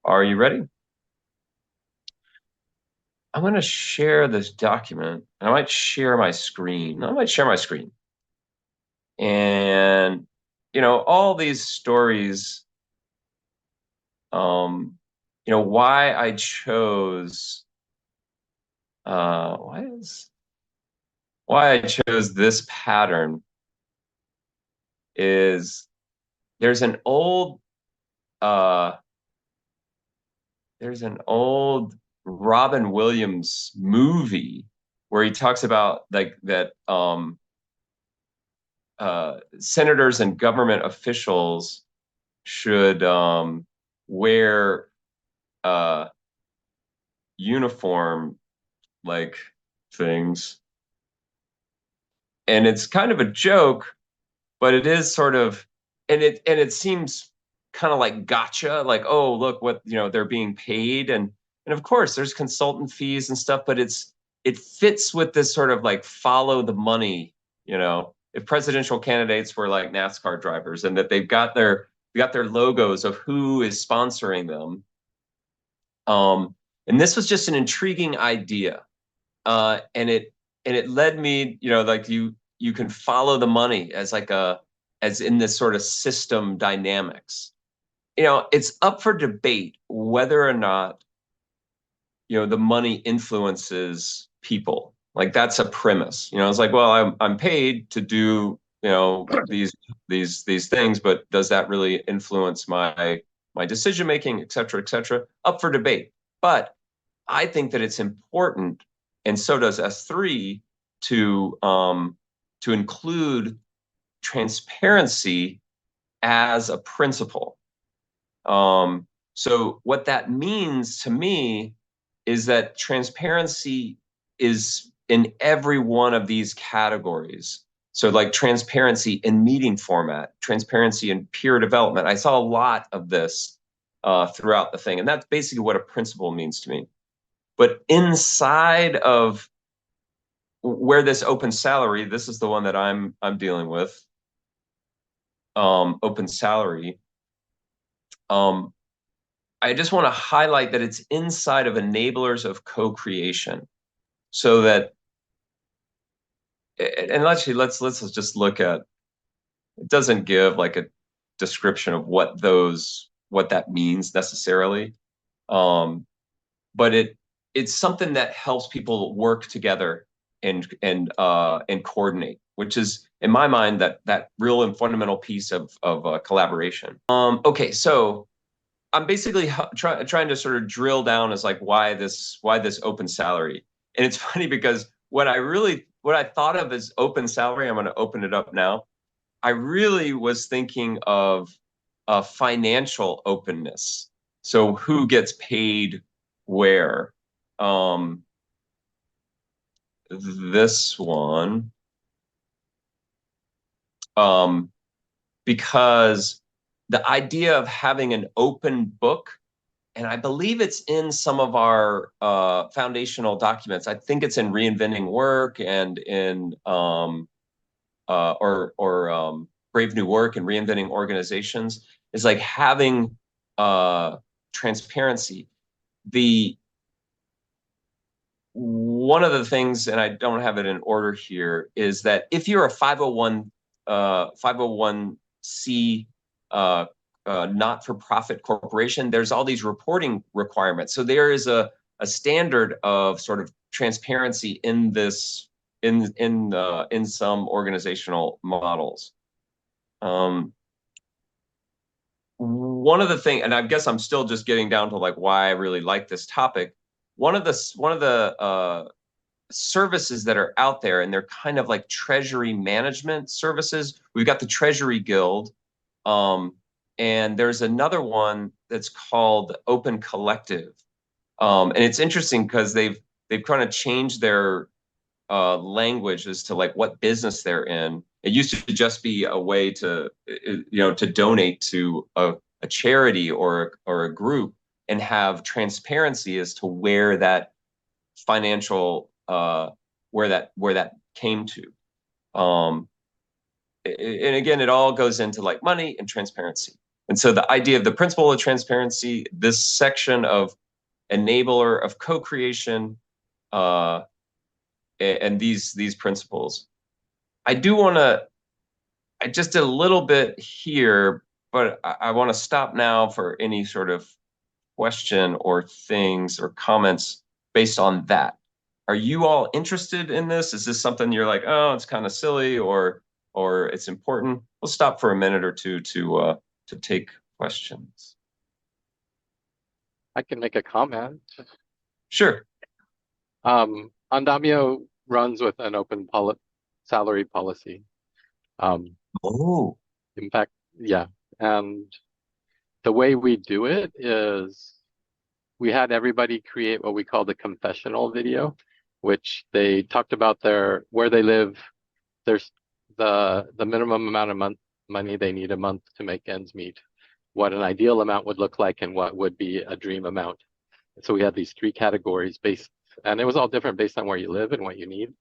Are you ready? I'm going to share this document. I might share my screen. I might share my screen. And, all these stories, why I chose, uh, why is, why I chose this pattern is there's an old, uh, there's an old Robin Williams movie where he talks about like that, senators and government officials should wear uh, uniform like things. And it's kind of a joke, but it is sort of, and it seems kind of like gotcha, like, oh, look what, they're being paid. And of course there's consultant fees and stuff, but it fits with this sort of like follow the money, if presidential candidates were like NASCAR drivers and that they got their logos of who is sponsoring them. And this was just an intriguing idea. And it led me, like you can follow the money as in this sort of system dynamics. It's up for debate whether or not, the money influences people. Like that's a premise. It's like, well, I'm paid to do, these things, but does that really influence my decision making, et cetera, et cetera? Up for debate. But I think that it's important, and so does S3, to include transparency as a principle. So what that means to me is that transparency is in every one of these categories. So like transparency in meeting format, transparency in peer development. I saw a lot of this throughout the thing, and that's basically what a principle means to me. But inside of where this open salary, this is the one that I'm dealing with, open salary. I just want to highlight that it's inside of enablers of co-creation, so that, and actually let's just look at, it doesn't give like a description of what that means necessarily, but it's something that helps people work together and coordinate, which is in my mind that real and fundamental piece of collaboration. Okay, so I'm basically trying to sort of drill down as like why this open salary. And it's funny because what I thought of as open salary, I'm going to open it up now. I really was thinking of financial openness. So who gets paid where? Um, this one, um, because the idea of having an open book, and I believe it's in some of our foundational documents. I think it's in Reinventing Work and in Brave New Work and Reinventing Organizations, is like having transparency. The One of the things, and I don't have it in order here, is that if you're a 501c not-for-profit corporation, there's all these reporting requirements. So there is a standard of sort of transparency in this in some organizational models. One of the things, and I guess I'm still just getting down to like why I really like this topic. One of the services that are out there, and they're kind of like treasury management services. We've got the Treasury Guild, and there's another one that's called Open Collective. And it's interesting because they've kind of changed their language as to like what business they're in. It used to just be a way to to donate to a charity or a group and have transparency as to where that financial where that came to. And again, it all goes into like money and transparency. And so the idea of the principle of transparency, this section of enabler of co-creation, uh, and these principles. I do want to, I just did a little bit here, but I want to stop now for any sort of question or things or comments based on that. Are you all interested in this? Is this something you're like, oh, it's kind of silly, or it's important? We'll stop for a minute or two to take questions. I can make a comment. Sure. Andamio runs with an open salary policy. Oh, In fact, yeah. And the way we do it is we had everybody create what we call the confessional video, which they talked about where they live. There's the minimum amount of money they need a month to make ends meet, what an ideal amount would look like, and what would be a dream amount. So we had these three categories and it was all different based on where you live and what you need,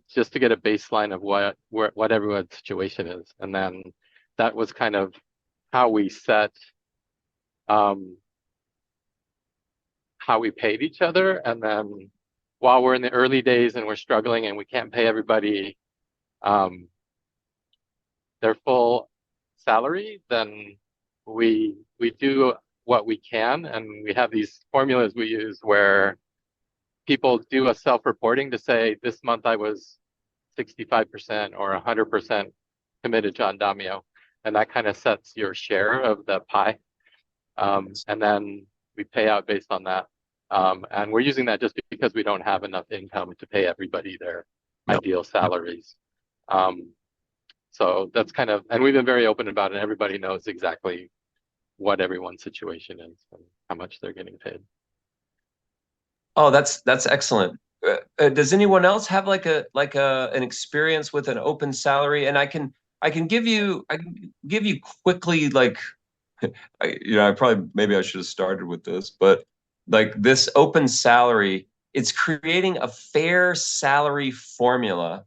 just to get a baseline of what everyone's situation is. And then that was kind of how we set how we paid each other. And then while we're in the early days and we're struggling and we can't pay everybody their full salary, then we do what we can, and we have these formulas we use where people do a self-reporting to say, this month I was 65% or 100% committed to Andamio, and that kind of sets your share of the pie. And then we pay out based on that. And we're using that just because we don't have enough income to pay everybody their ideal salaries. So that's kind of, and we've been very open about it. Everybody knows exactly what everyone's situation is and how much they're getting paid. Oh, that's excellent. Does anyone else have like an experience with an open salary? And I can give you quickly like I probably maybe I should have started with this, but like this open salary, it's creating a fair salary formula,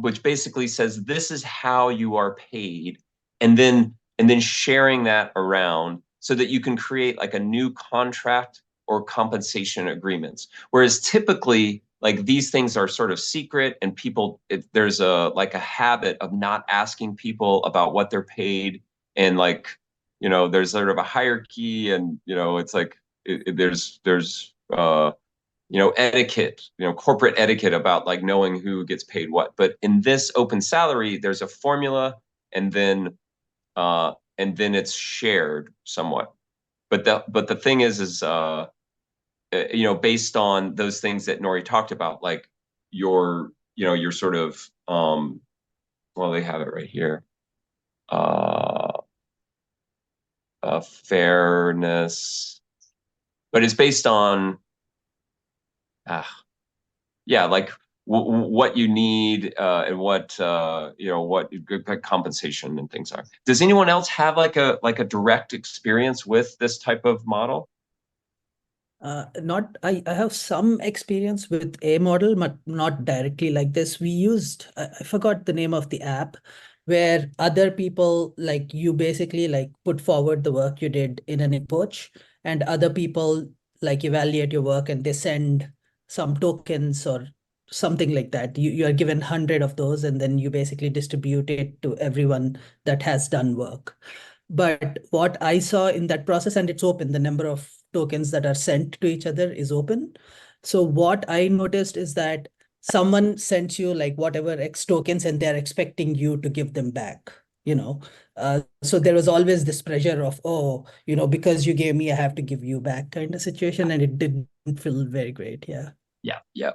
which basically says this is how you are paid, and then sharing that around so that you can create like a new contract or compensation agreements. Whereas typically, like these things are sort of secret, and people there's a like a habit of not asking people about what they're paid, and like there's sort of a hierarchy, and it's like there's etiquette, corporate etiquette about like knowing who gets paid what. But in this open salary, there's a formula, and then it's shared somewhat. But the thing is based on those things that Nori talked about, like your sort of well, they have it right here. Fairness, but it's based on like what you need, and what what good compensation and things are. Does anyone else have like a direct experience with this type of model? Not I have some experience with a model, but not directly like this. We used, I forgot the name of the app, where other people, like you basically like put forward the work you did in an approach, and other people like evaluate your work and they send some tokens or something like that. You are given 100 of those, and then you basically distribute it to everyone that has done work. But what I saw in that process, and it's open, the number of tokens that are sent to each other is open. So what I noticed is that someone sent you like whatever X tokens, and they're expecting you to give them back, so there was always this pressure of, oh, because you gave me, I have to give you back kind of situation. And it didn't feel very great. Yeah. Yeah.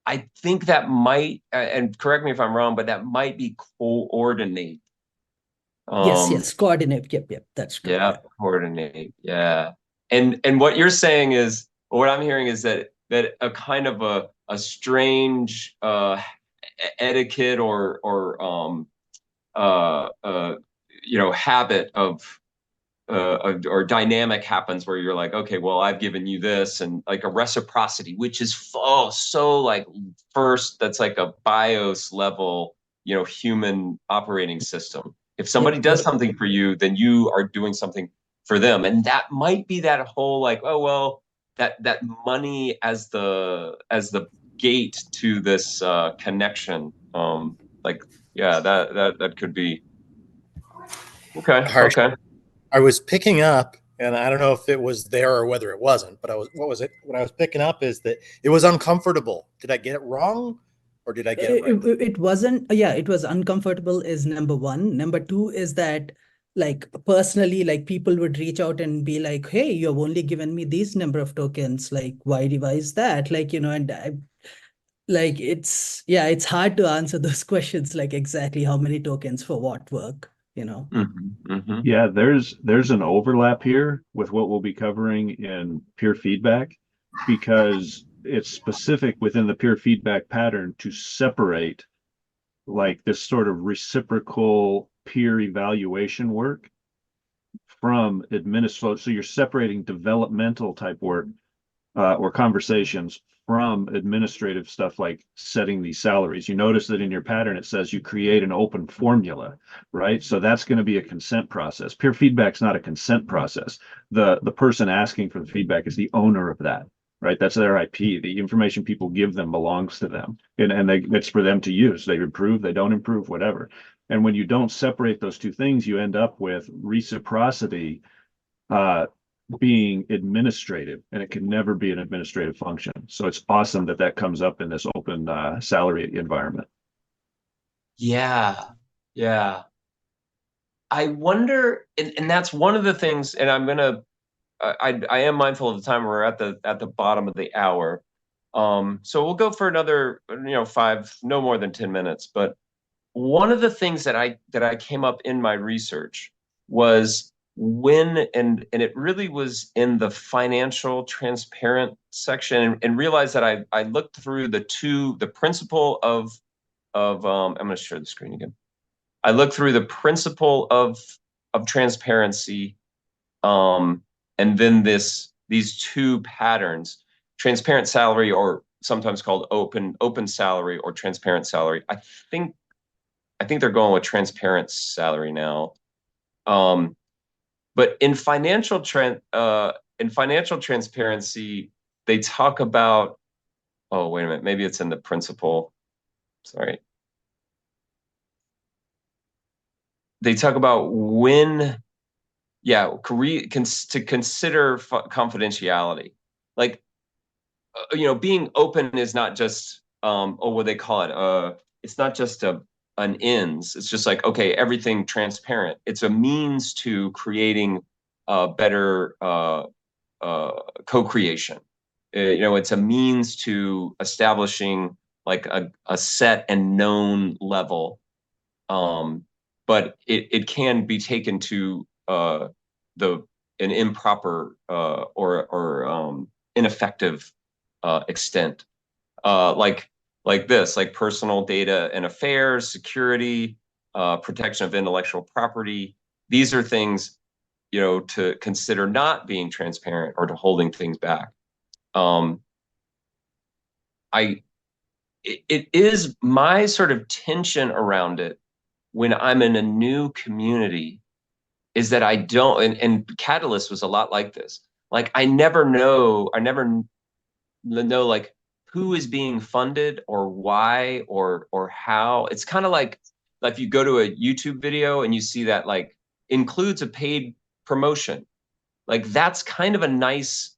I think that might, and correct me if I'm wrong, but that might be coordinate. Yes, coordinate. Yep, that's true. Yeah, coordinate. Yeah. And what you're saying is, what I'm hearing is that a kind of a strange etiquette or habit of or dynamic happens where you're like, okay, well, I've given you this, and like a reciprocity, which is so like first, that's like a BIOS level, human operating system. If Yeah, somebody does something for you, then you are doing something for them. And that might be that whole like, oh well, that money as the gate to this connection. Like yeah, that could be okay. Harsh. Okay. I was picking up, and I don't know if it was there or whether it wasn't, but what was it? What I was picking up is that it was uncomfortable. Did I get it wrong, or did I get it right? it wasn't, yeah, it was uncomfortable is number one. Number two is that like personally, like people would reach out and be like, hey, you've only given me these number of tokens. Like, why devise that? Like, and like yeah, it's hard to answer those questions, like exactly how many tokens for what work. Yeah, there's an overlap here with what we'll be covering in peer feedback because it's specific within the peer feedback pattern to separate like this sort of reciprocal peer evaluation work from administrative. So you're separating developmental type work or conversations from administrative stuff like setting these salaries. You notice that in your pattern, it says you create an open formula, right? So that's going to be a consent process. Peer feedback's not a consent process. The person asking for the feedback is the owner of that, right? That's their IP. The information people give them belongs to them, and it's for them to use. They improve, they don't improve, whatever. And when you don't separate those two things, you end up with reciprocity being administrative, and it can never be an administrative function. So it's awesome that comes up in this open salary environment. Yeah. Yeah. I wonder, and that's one of the things, and I am mindful of the time. We're at the bottom of the hour. So we'll go for another, no more than 10 minutes. But one of the things that I came up in my research was and it really was in the financial transparent section, and realized that I looked through the principle of I'm going to share the screen again. I looked through the principle of transparency, and then these two patterns, transparent salary, or sometimes called open salary, or transparent salary. I think they're going with transparent salary now. But in financial transparency, they talk about, oh, wait a minute, maybe it's in the principle. Sorry. They talk about when, to consider confidentiality. Like, being open is not just, what they call it. It's not just an ends. It's just like, okay, everything transparent. It's a means to creating better co-creation. It's a means to establishing like a set and known level. But it can be taken to an improper or ineffective extent, like this, like personal data and affairs, security, protection of intellectual property. These are things, to consider not being transparent or to holding things back. It is my sort of tension around it when I'm in a new community, is that I don't, and Catalyst was a lot like this. Like I never know like who is being funded or why or how. It's kind of like if you go to a YouTube video and you see that like includes a paid promotion, like that's kind of a nice,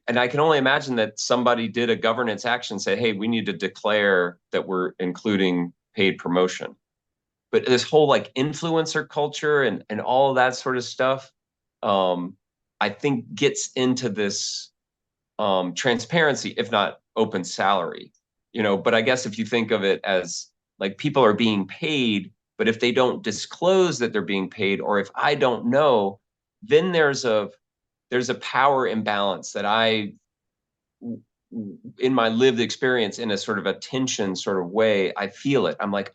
and I can only imagine that somebody did a governance action, say, hey, we need to declare that we're including paid promotion. But this whole like influencer culture and all of that sort of stuff, I think gets into this transparency, if not open salary, but I guess if you think of it as like people are being paid, but if they don't disclose that they're being paid, or if I don't know, then there's a power imbalance that in my lived experience, in a sort of a tension sort of way, I feel it. I'm like,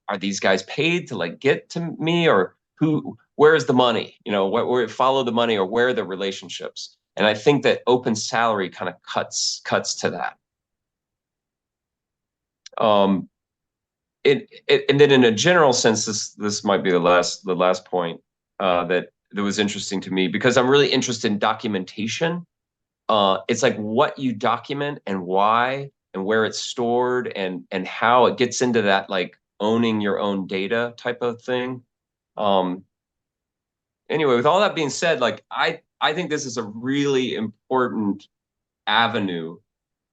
are these guys paid to like get to me, or where's the money? Where follow the money, or where are the relationships? And I think that open salary kind of cuts to that. and then in a general sense, this might be the last point that was interesting to me, because I'm really interested in documentation. It's like what you document and why and where it's stored and how it gets into that like owning your own data type of thing. Anyway, with all that being said, like I think this is a really important avenue.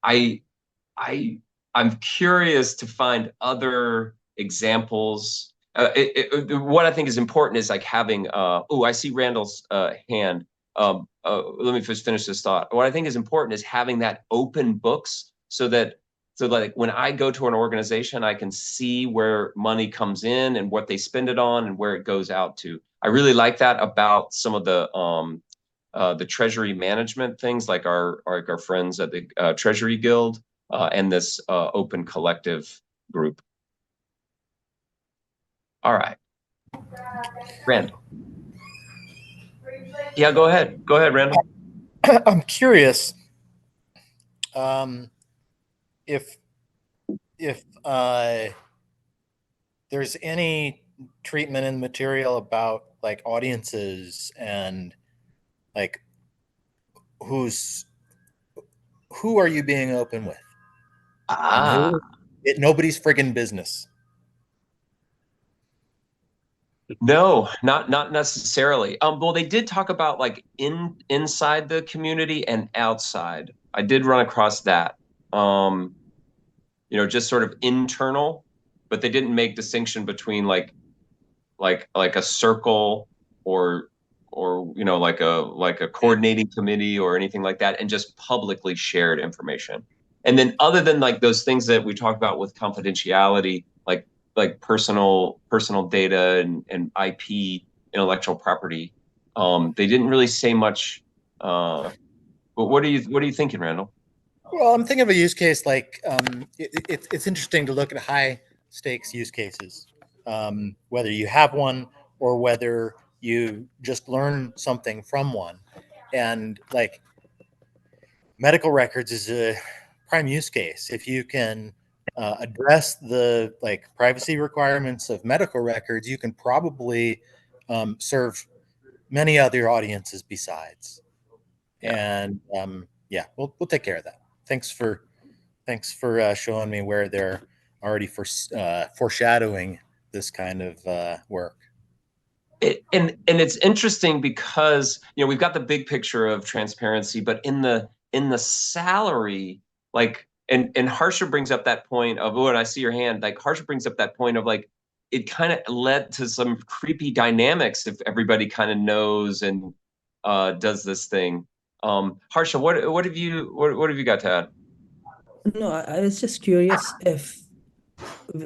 I I I'm curious to find other examples. What I think is important is like having. Oh, I see Randall's hand. Let me just finish this thought. What I think is important is having that open books, so like when I go to an organization, I can see where money comes in and what they spend it on and where it goes out to. I really like that about some of the treasury management things, like our friends at the Treasury Guild and this open collective group. All right, Randall. Yeah, go ahead. Go ahead, Randall. I'm curious if there's any treatment in the material about like audiences and like who are you being open with? Nobody's friggin' business. No, not necessarily. Well, they did talk about like inside the community and outside. I did run across that. Just sort of internal, but they didn't make distinction between like a circle or like a coordinating committee or anything like that, and just publicly shared information. And then other than like those things that we talked about with confidentiality, like personal data and IP, intellectual property, they didn't really say much. But what are you thinking, Randall? Well, I'm thinking of a use case like it's interesting to look at high stakes use cases, whether you have one or whether you just learn something from one. And like medical records is a prime use case. If you can address the like privacy requirements of medical records, you can probably serve many other audiences besides. Yeah. And yeah, we'll take care of that. Thanks for showing me where they're already foreshadowing this kind of work. And it's interesting because we've got the big picture of transparency, but in the salary, like and Harsha brings up that point of, oh, and I see your hand, like Harsha brings up that point of like it kind of led to some creepy dynamics if everybody kind of knows and does this thing. Harsha, what have you got to add? No, I was just curious if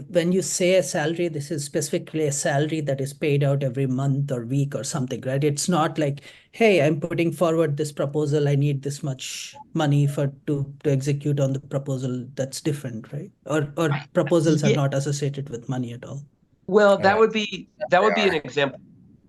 when you say a salary, this is specifically a salary that is paid out every month or week or something, right? It's not like, hey, I'm putting forward this proposal, I need this much money to execute on the proposal. That's different, right? Or proposals are Yeah. not associated with money at all. Well, that would be are. an example.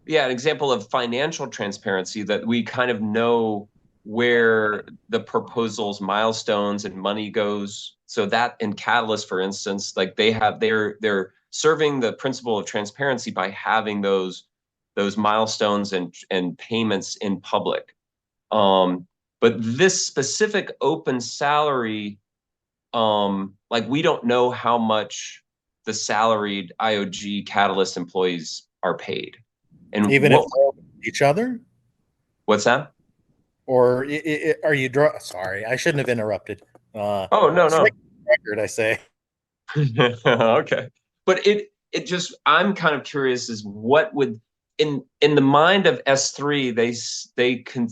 Yeah, an example of financial transparency, that we kind of know where the proposal's milestones and money goes. So that in Catalyst, for instance, like they're serving the principle of transparency by having those milestones and payments in public. But this specific open salary, like we don't know how much the salaried IOG Catalyst employees are paid. And Even if they're open to each other? What's that? Or are you sorry, I shouldn't have interrupted. Oh, no. Record, I say. Okay. But it just, I'm kind of curious is what would in the mind of S3,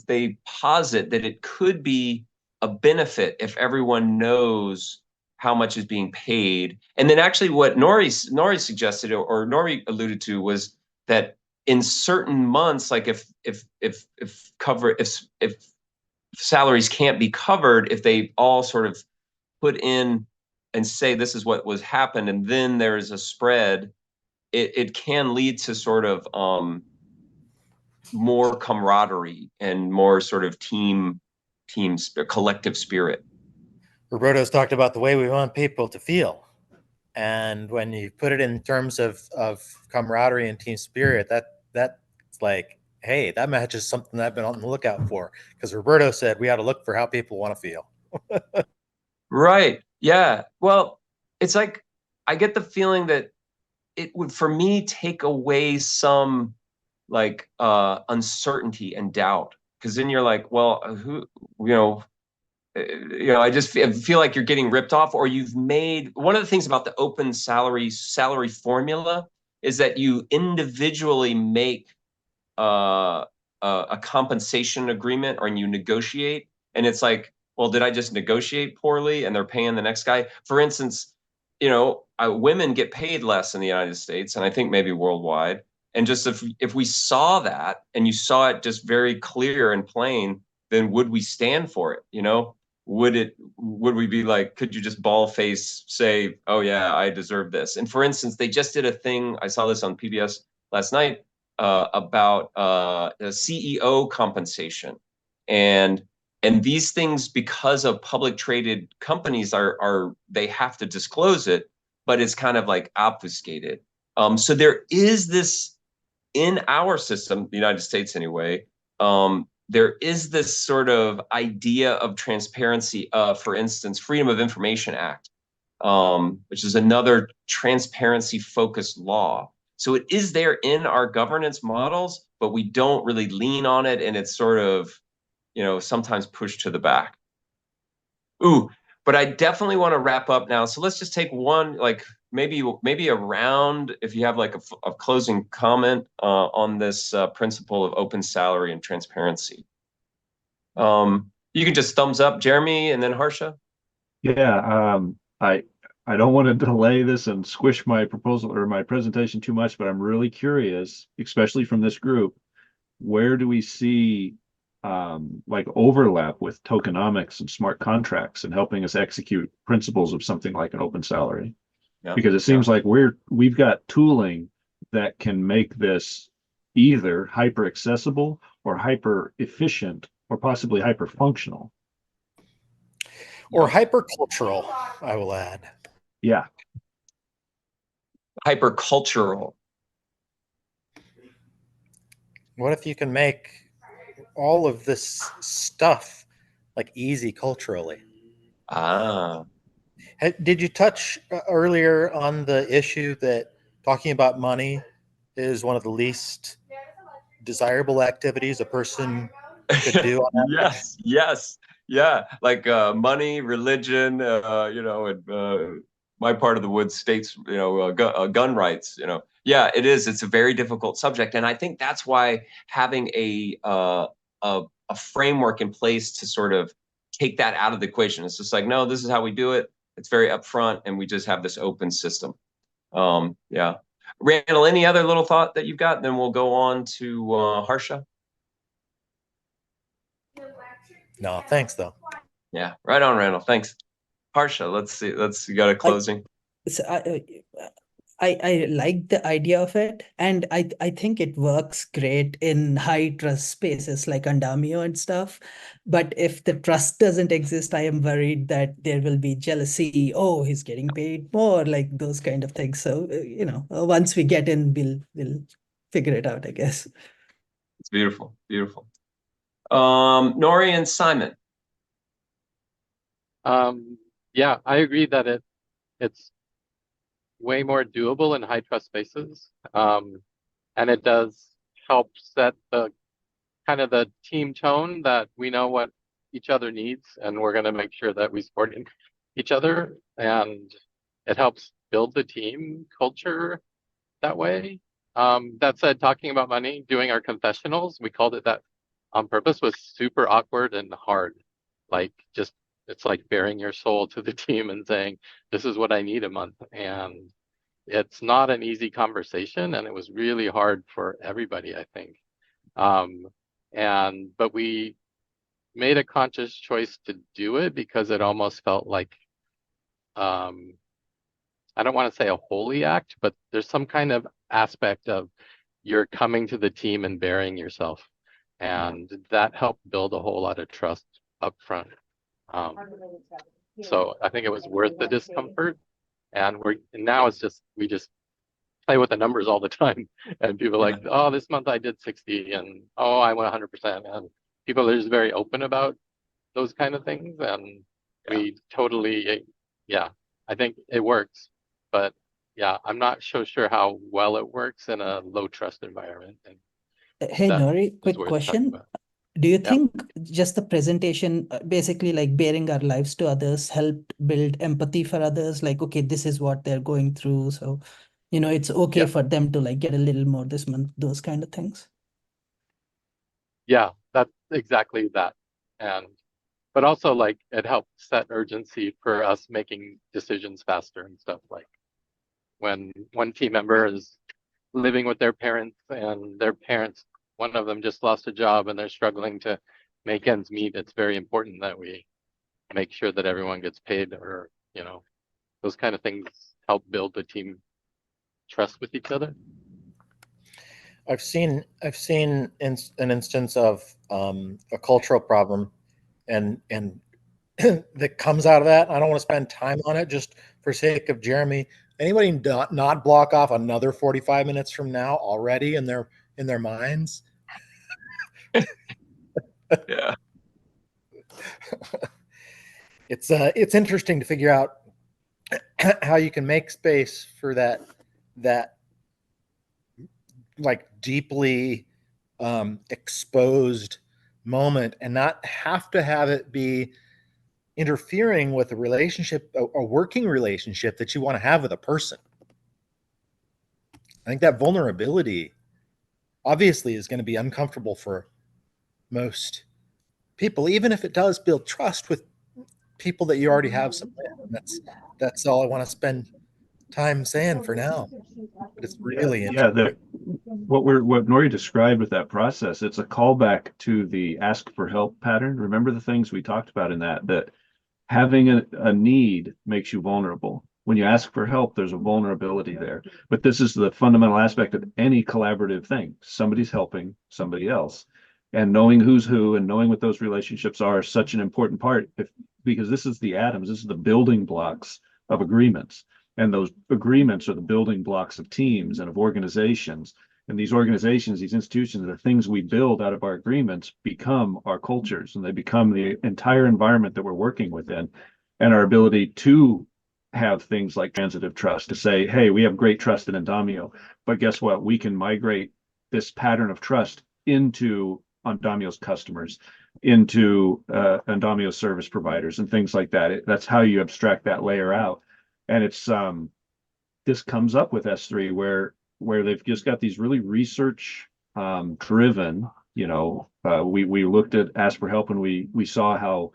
they posit that it could be a benefit if everyone knows how much is being paid. And then actually what Nori suggested or Nori alluded to was that in certain months, like if salaries can't be covered, if they all sort of put in and say this is what was happened, and then there's a spread, it can lead to sort of more camaraderie and more sort of collective spirit. Roberto's talked about the way we want people to feel. And when you put it in terms of camaraderie and team spirit, that's like, hey, that matches something I've been on the lookout for. Because Roberto said we ought to look for how people want to feel. Right. Yeah. Well, it's like I get the feeling that it would, for me, take away some like uncertainty and doubt. Because then you're like, well, who, you know, I just feel like you're getting ripped off, or you've made one of the things about the open salary formula is that you individually make a compensation agreement, or you negotiate, and it's like, well, did I just negotiate poorly and they're paying the next guy? For instance, women get paid less in the United States, and I think maybe worldwide. And just if we saw that, and you saw it just very clear and plain, then would we stand for it? Would we be like, could you just ball face say, oh yeah, I deserve this? And for instance, they just did a thing, I saw this on PBS last night, about CEO compensation, and these things, because of public traded companies, are they have to disclose it, but it's kind of like obfuscated. So there is this in our system, the United States anyway. There is this sort of idea of transparency. For instance, Freedom of Information Act, which is another transparency focused law. So it is there in our governance models, but we don't really lean on it, and it's sort of, sometimes pushed to the back. Ooh, but I definitely want to wrap up now. So let's just take one, like maybe a round, if you have like a closing comment on this principle of open salary and transparency. You can just thumbs up, Jeremy, and then Harsha. Yeah, I don't want to delay this and squish my proposal or my presentation too much, but I'm really curious, especially from this group, where do we see like overlap with tokenomics and smart contracts and helping us execute principles of something like an open salary? Yeah. Because it seems like we've got tooling that can make this either hyper accessible or hyper efficient or possibly hyper functional. Or hypercultural, I will add. Yeah. Hypercultural. What if you can make all of this stuff like easy culturally? Ah. Did you touch earlier on the issue that talking about money is one of the least desirable activities a person could do on average? Yes, yeah. Like money, religion, and my part of the woods states, gun rights. Yeah, it is. It's a very difficult subject, and I think that's why having a framework in place to sort of take that out of the equation. It's just like, no, this is how we do it. It's very upfront, and we just have this open system. Yeah. Randall, any other little thought that you've got? Then we'll go on to Harsha. No, thanks though. Yeah, right on, Randall. Thanks. Harsha, let's see. You got a closing? So I like the idea of it, and I think it works great in high trust spaces like Andamio and stuff. But if the trust doesn't exist, I am worried that there will be jealousy. Oh, he's getting paid more, like those kind of things. So once we get in, we'll figure it out, I guess. It's beautiful, beautiful. Nori and Simon. Yeah, I agree that it's way more doable in high trust spaces. And it does help set the kind of the team tone that we know what each other needs, and we're going to make sure that we support each other. And it helps build the team culture that way. That said, talking about money, doing our confessionals, we called it that on purpose, was super awkward and hard. Like it's like bearing your soul to the team and saying, this is what I need a month. And it's not an easy conversation, and it was really hard for everybody, I think. But we made a conscious choice to do it because it almost felt like, I don't want to say a holy act, but there's some kind of aspect of you're coming to the team and bearing yourself. And that helped build a whole lot of trust up front. So I think it was worth the discomfort. And now it's just, we just play with the numbers all the time. And people are like, oh, this month I did 60 and oh, I went 100%. And people are just very open about those kind of things. And we totally, yeah, I think it works. But yeah, I'm not so sure how well it works in a low trust environment. And Hey, that Nori, is quick worth talking question. about. Do you Yeah. think just the presentation, basically like bearing our lives to others, helped build empathy for others? Like, okay, this is what they're going through. So, it's okay Yeah. for them to like get a little more this month, those kind of things. Yeah, that's exactly that. But also like it helped set urgency for us making decisions faster and stuff. Like when one team member is living with their parents and their parents, one of them just lost a job and they're struggling to make ends meet, it's very important that we make sure that everyone gets paid, or those kind of things help build the team trust with each other. I've seen an instance of a cultural problem, and that comes out of that. I don't want to spend time on it just for sake of Jeremy. Anybody not block off another 45 minutes from now already in their minds? Yeah. It's interesting to figure out how you can make space for that like deeply exposed moment and not have to have it be interfering with a relationship, a working relationship that you want to have with a person. I think that vulnerability obviously is going to be uncomfortable for most people, even if it does build trust with people that you already have some with. That's all I want to spend time saying for now. But it's really interesting. What Nori described with that process, it's a callback to the ask for help pattern. Remember the things we talked about in that having a need makes you vulnerable. When you ask for help, there's a vulnerability there. But this is the fundamental aspect of any collaborative thing. Somebody's helping somebody else. And knowing who's who and knowing what those relationships are is such an important part, because this is the atoms, this is the building blocks of agreements. And those agreements are the building blocks of teams and of organizations. And these organizations, these institutions, the things we build out of our agreements become our cultures, and they become the entire environment that we're working within. And our ability to have things like transitive trust, to say, hey, we have great trust in Andamio, but guess what? We can migrate this pattern of trust into Andamio's customers, into Andamio's service providers and things like that. That's how you abstract that layer out. And it's this comes up with S3 where they've just got these really research driven, we looked at Ask for Help and we saw how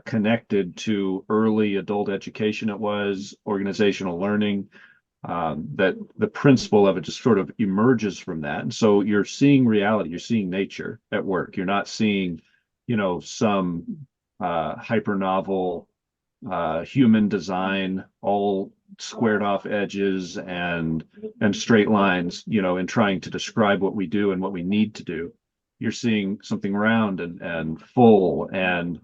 connected to early adult education it was, organizational learning, that the principle of it just sort of emerges from that. And so you're seeing reality, you're seeing nature at work. You're not seeing, some hyper novel human design, all squared off edges and straight lines, in trying to describe what we do and what we need to do. You're seeing something round and full, and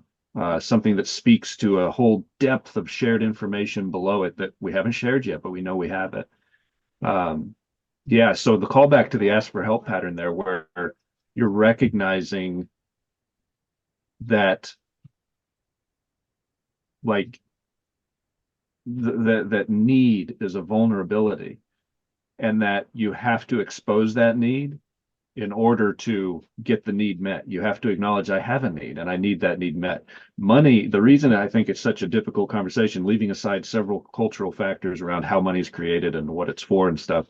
something that speaks to a whole depth of shared information below it that we haven't shared yet, but we know we have it. So the callback to the ask for help pattern there, where you're recognizing that like that need is a vulnerability, and that you have to expose that need in order to get the need met. You have to acknowledge, I have a need and I need that need met. Money, the reason I think it's such a difficult conversation, leaving aside several cultural factors around how money is created and what it's for and stuff,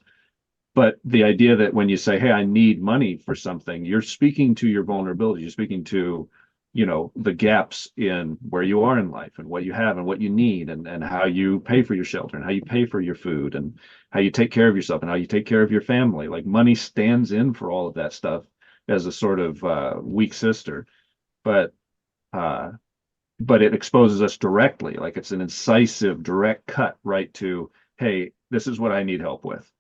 but the idea that when you say, hey, I need money for something, you're speaking to your vulnerability. You're speaking to, the gaps in where you are in life and what you have and what you need, and how you pay for your shelter and how you pay for your food and how you take care of yourself and how you take care of your family. Like money stands in for all of that stuff as a sort of weak sister, but it exposes us directly. Like it's an incisive, direct cut right to, hey, this is what I need help with.